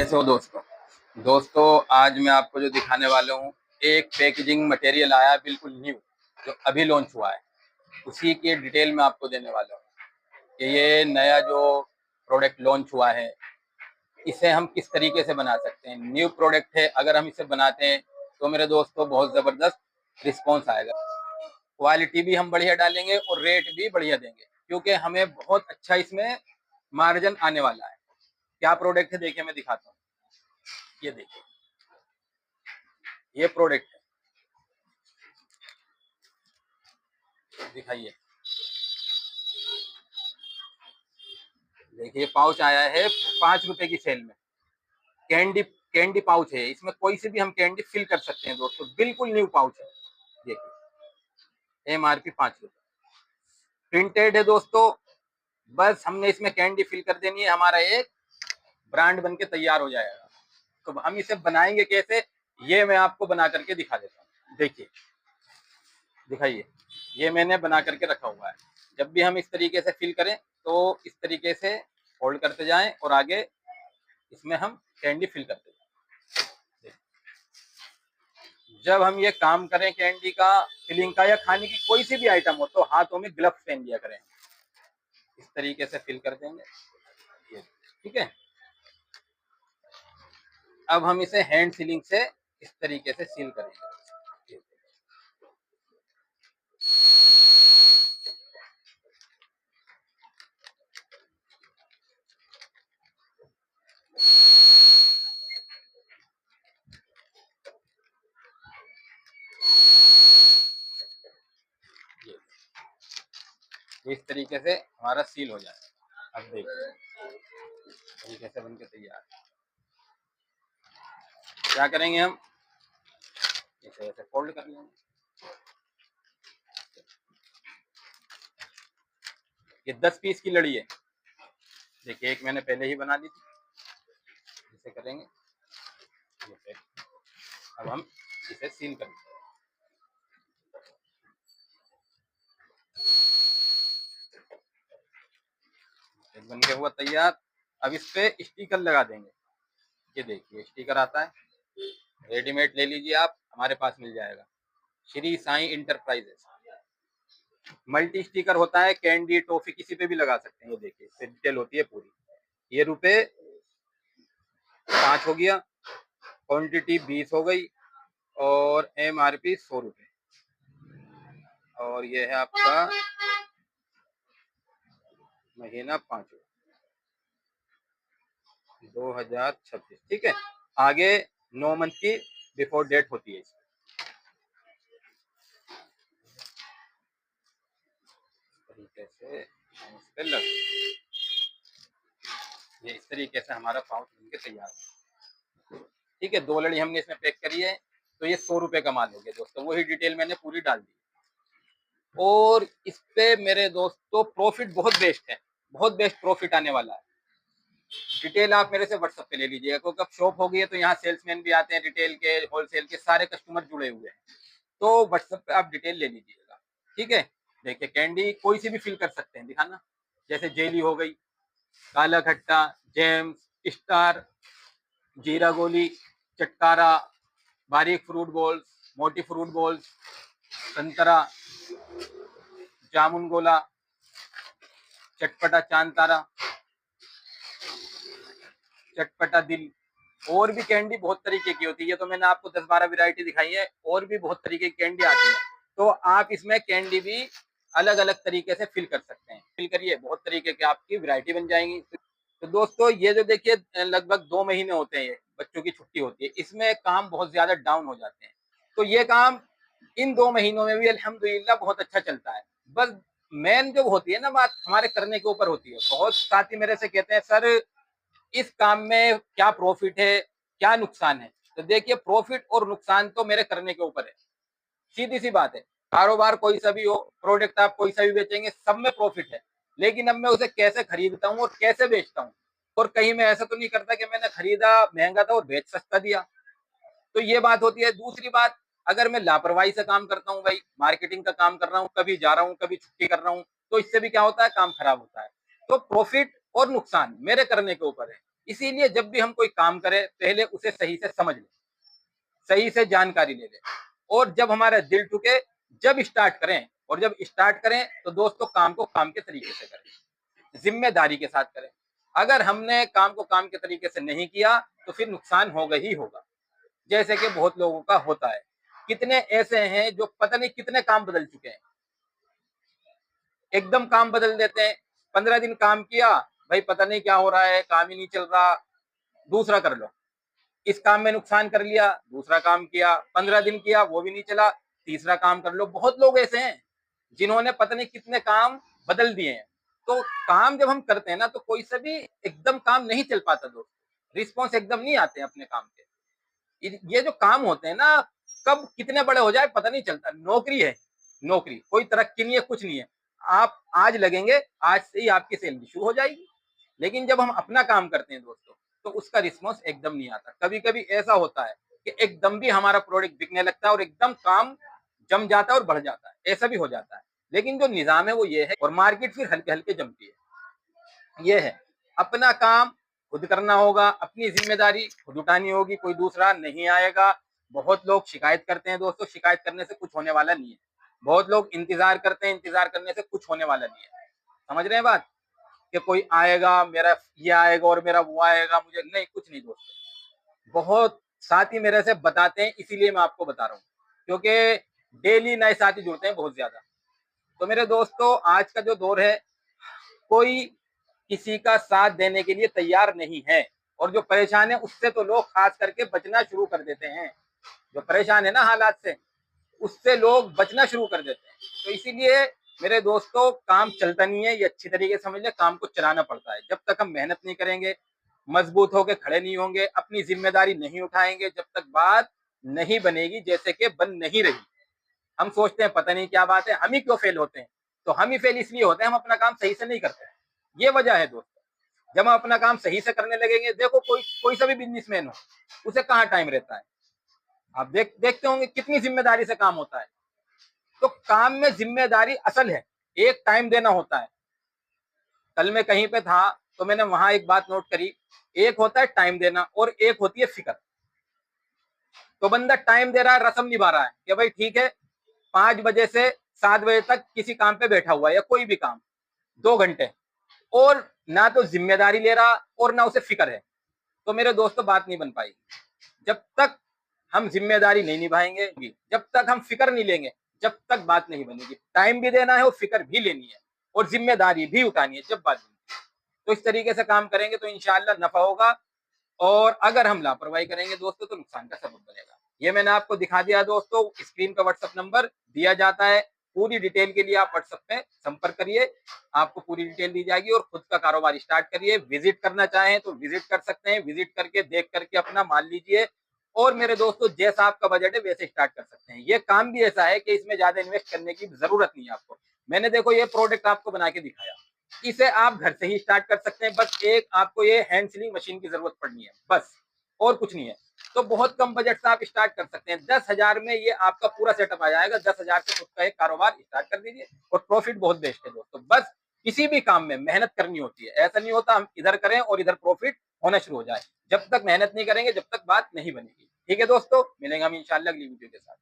कैसे हो दोस्तों। आज मैं आपको जो दिखाने वाला हूँ, एक पैकेजिंग मटेरियल आया बिल्कुल न्यू, जो अभी लॉन्च हुआ है। उसी की डिटेल में आपको देने वाला हूँ कि ये नया जो प्रोडक्ट लॉन्च हुआ है, इसे हम किस तरीके से बना सकते हैं। न्यू प्रोडक्ट है, अगर हम इसे बनाते हैं तो मेरे दोस्तों बहुत ज़बरदस्त रिस्पॉन्स आएगा। क्वालिटी भी हम बढ़िया डालेंगे और रेट भी बढ़िया देंगे, क्योंकि हमें बहुत अच्छा इसमें मार्जिन आने वाला है। क्या प्रोडक्ट है देखिए, मैं दिखाता हूँ। ये देखिए, ये प्रोडक्ट है, दिखाइए। देखिए, पाउच आया है 5 रुपए की सेल में। कैंडी पाउच है, इसमें कोई से भी हम कैंडी फिल कर सकते हैं दोस्तों, बिल्कुल न्यू पाउच है। देखिए, MRP 5 रुपए, प्रिंटेड है दोस्तों। बस हमने इसमें कैंडी फिल कर देनी है, हमारा एक ब्रांड बन के तैयार हो जाएगा। तो हम इसे बनाएंगे कैसे, ये मैं आपको बना करके दिखा देता हूँ। देखिए, दिखाइए, ये मैंने बना करके रखा हुआ है। जब भी हम इस तरीके से फिल करें तो इस तरीके से होल्ड करते जाएं और आगे इसमें हम कैंडी फिल करते जाएं। जब हम ये काम करें कैंडी का फिलिंग का या खाने की कोई सी भी आइटम हो, तो हाथों में ग्लव्स पहन लिया करें। इस तरीके से फिल कर देंगे, ये ठीक है। अब हम इसे हैंड सीलिंग से इस तरीके से सील करेंगे। ये इस तरीके से हमारा सील हो जाएगा। अब देखिए, तरीके से बनके तैयार है। क्या करेंगे हम, इसे ऐसे फोल्ड कर लेंगे। ये 10 पीस की लड़ी है। देखिए, एक मैंने पहले ही बना ली थी। इसे करेंगे, अब हम इसे सील करेंगे। बन के हुआ तैयार। अब इस पे स्टिकर लगा देंगे। ये देखिए, स्टिकर आता है, रेडीमेड ले लीजिए आप, हमारे पास मिल जाएगा। Shri Sai enterprises, multi sticker होता है, कैंडी टॉफी किसी पे भी लगा सकते हैं। ये देखिए, इससे डिटेल होती है पूरी। ये ₹5 हो गया, क्वांटिटी 20 हो गई, और MRP 100 रुपये, और ये है आपका महीना 5 2026, ठीक है। आगे 9 मंथ की बिफोर डेट होती है इसमें। तरीके से हम इस पे लग, ये इस तरीके से हमारा पाउच बनके तैयार है, ठीक है। 2 लड़ी हमने इसमें पैक करी है, तो ये 100 रुपये का माल हो गया दोस्तों। वही डिटेल मैंने पूरी डाल दी, और इस पे मेरे दोस्तों प्रॉफिट बहुत बेस्ट है, बहुत बेस्ट प्रॉफिट आने वाला है। डिटेल आप मेरे से व्हाट्सएप पे ले लीजिएगा, क्योंकि अब शॉप हो गई है तो यहाँ सेल्समैन भी आते हैं, रिटेल के होलसेल के सारे कस्टमर जुड़े हुए हैं, तो व्हाट्सएप पे आप डिटेल ले लीजिएगा, ठीक है। देखिए, कैंडी कोई सी भी फिल कर सकते हैं, दिखाना। जैसे जेली हो गई, काला खट्टा, जेम्स, स्टार, जीरा गोली, चटकारा, बारीक फ्रूट बॉल्स, मोटी फ्रूट बॉल्स, संतरा, जामुन गोला, चटपटा चांद तारा, चटपटा दिल, और भी कैंडी बहुत तरीके की होती है। ये तो मैंने आपको 10-12 वैरायटी दिखाई है, और भी बहुत तरीके की कैंडी आती है। तो आप इसमें कैंडी भी अलग अलग तरीके से फिल कर सकते हैं। फिल करिए, बहुत तरीके की आपकी वैरायटी बन जाएंगी। तो दोस्तों, ये जो देखिए लगभग 2 महीने होते हैं, ये बच्चों की छुट्टी होती है, इसमें काम बहुत ज्यादा डाउन हो जाते हैं। तो ये काम इन 2 महीनों में भी अल्हम्दुलिल्लाह बहुत अच्छा चलता है। बस मेन जो होती है ना बात, हमारे करने के ऊपर होती है। बहुत साथी मेरे से कहते हैं, सर इस काम में क्या प्रॉफिट है, क्या नुकसान है। तो देखिए, प्रॉफिट और नुकसान तो मेरे करने के ऊपर है, सीधी सी बात है। कारोबार कोई सा भी हो, प्रोडक्ट आप कोई सा भी बेचेंगे, सब में प्रॉफिट है। लेकिन अब मैं उसे कैसे खरीदता हूँ और कैसे बेचता हूँ, और कहीं मैं ऐसा तो नहीं करता कि मैंने खरीदा महंगा था और बेच सस्ता दिया। तो ये बात होती है। दूसरी बात, अगर मैं लापरवाही से काम करता हूँ, भाई मार्केटिंग का काम कर रहा हूँ, कभी जा रहा हूँ, कभी छुट्टी कर रहा हूँ, तो इससे भी क्या होता है, काम खराब होता है। तो प्रॉफिट और नुकसान मेरे करने के ऊपर है। इसीलिए जब भी हम कोई काम करें पहले उसे सही से समझ लें, सही से जानकारी ले लें, और जब हमारा दिल ठुके जब स्टार्ट करें, और जब स्टार्ट करें तो दोस्तों काम को काम के तरीके से करें, जिम्मेदारी के साथ करें। अगर हमने काम को काम के तरीके से नहीं किया तो फिर नुकसान होगा ही होगा, जैसे कि बहुत लोगों का होता है। कितने ऐसे हैं जो पता नहीं कितने काम बदल चुके हैं, एकदम काम बदल देते हैं। 15 दिन काम किया, भाई पता नहीं क्या हो रहा है, काम ही नहीं चल रहा, दूसरा कर लो। इस काम में नुकसान कर लिया, दूसरा काम किया, 15 दिन किया वो भी नहीं चला, तीसरा काम कर लो। बहुत लोग ऐसे हैं जिन्होंने पता नहीं कितने काम बदल दिए हैं। तो काम जब हम करते हैं ना तो कोई सा भी एकदम काम नहीं चल पाता दोस्त, रिस्पॉन्स एकदम नहीं आते हैं अपने काम के। ये जो काम होते हैं ना, कब कितने बड़े हो जाए पता नहीं चलता। नौकरी है, नौकरी कोई तरक्की नहीं है, कुछ नहीं है। आप आज लगेंगे, आज से ही आपकी सैलरी शुरू हो जाएगी। लेकिन जब हम अपना काम करते हैं दोस्तों तो उसका रिस्पॉन्स एकदम नहीं आता। कभी कभी ऐसा होता है कि एकदम भी हमारा प्रोडक्ट बिकने लगता है और एकदम काम जम जाता है और बढ़ जाता है, ऐसा भी हो जाता है। लेकिन जो निजाम है वो ये है, और मार्केट फिर हल्के हल्के जमती है। ये है, अपना काम खुद करना होगा, अपनी जिम्मेदारी खुद उठानी होगी, कोई दूसरा नहीं आएगा। बहुत लोग शिकायत करते हैं दोस्तों, शिकायत करने से कुछ होने वाला नहीं है। बहुत लोग इंतजार करते हैं, इंतजार करने से कुछ होने वाला नहीं है। समझ रहे हैं बात, कि कोई आएगा, मेरा ये आएगा और मेरा वो आएगा, मुझे नहीं, कुछ नहीं दोस्तों। बहुत साथी मेरे से बताते हैं, इसीलिए मैं आपको बता रहा हूँ, क्योंकि डेली नए साथी जुड़ते हैं बहुत ज्यादा। तो मेरे दोस्तों, आज का जो दौर है, कोई किसी का साथ देने के लिए तैयार नहीं है, और जो परेशान है उससे तो लोग खास करके बचना शुरू कर देते हैं। जो परेशान है ना हालात से, उससे लोग बचना शुरू कर देते हैं। तो इसीलिए मेरे दोस्तों, काम चलता नहीं है, ये अच्छी तरीके से समझ लें। काम को चलाना पड़ता है। जब तक हम मेहनत नहीं करेंगे, मजबूत होकर खड़े नहीं होंगे, अपनी जिम्मेदारी नहीं उठाएंगे, जब तक बात नहीं बनेगी, जैसे कि बन नहीं रही। हम सोचते हैं पता नहीं क्या बात है, हम ही क्यों फेल होते हैं। तो हम ही फेल इसलिए होते हैं, हम अपना काम सही से नहीं करते। ये वजह है दोस्तों। जब हम अपना काम सही से करने लगेंगे, देखो कोई कोई सा भी बिजनेसमैन हो, उसे कहाँ टाइम रहता है। आप देखते होंगे कितनी जिम्मेदारी से काम होता है। तो काम में जिम्मेदारी असल है, एक टाइम देना होता है। कल मैं कहीं पे था तो मैंने वहां एक बात नोट करी, एक होता है टाइम देना और एक होती है फिक्र। तो बंदा टाइम दे रहा है, रस्म निभा रहा है कि भाई ठीक है, 5 बजे से 7 बजे तक किसी काम पे बैठा हुआ है, या कोई भी काम 2 घंटे, और ना तो जिम्मेदारी ले रहा और ना उसे फिक्र है। तो मेरे दोस्तों, बात नहीं बन पाएगी। जब तक हम जिम्मेदारी नहीं निभाएंगे, जब तक हम फिक्र नहीं लेंगे, जब तक बात नहीं बनेगी। टाइम भी देना है और फिक्र भी लेनी है और जिम्मेदारी भी उठानी है, जब बात बनेगी। तो इस तरीके से काम करेंगे तो इंशाल्लाह नफा होगा। और अगर हम लापरवाही करेंगे दोस्तों तो नुकसान का सबब बनेगा। ये मैंने आपको दिखा दिया दोस्तों, स्क्रीन का व्हाट्सएप नंबर दिया जाता है। पूरी डिटेल के लिए आप व्हाट्सएप पे संपर्क करिए, आपको पूरी डिटेल दी जाएगी, और खुद का कारोबार स्टार्ट करिए। विजिट करना चाहें तो विजिट कर सकते हैं, विजिट करके देख करके अपना माल लीजिए। और मेरे दोस्तों, जैसा आपका बजट है वैसे स्टार्ट कर सकते हैं। ये काम भी ऐसा है कि इसमें ज्यादा इन्वेस्ट करने की जरूरत नहीं है आपको। मैंने देखो ये प्रोडक्ट आपको बना के दिखाया, इसे आप घर से ही स्टार्ट कर सकते हैं। बस एक आपको ये हैंड सीलिंग मशीन की जरूरत पड़नी है, बस, और कुछ नहीं है। तो बहुत कम बजट से आप स्टार्ट कर सकते हैं। 10,000 में ये आपका पूरा सेटअप आ जाएगा। 10,000 से खुद का एक कारोबार स्टार्ट कर दीजिए, और प्रॉफिट बहुत बेस्ट है दोस्तों। बस किसी भी काम में मेहनत करनी होती है, ऐसा नहीं होता हम इधर करें और इधर प्रॉफिट होना शुरू हो जाए। जब तक मेहनत नहीं करेंगे, जब तक बात नहीं बनेगी। ठीक है दोस्तों, मिलेंगे हम इंशाल्लाह अगली वीडियो के साथ।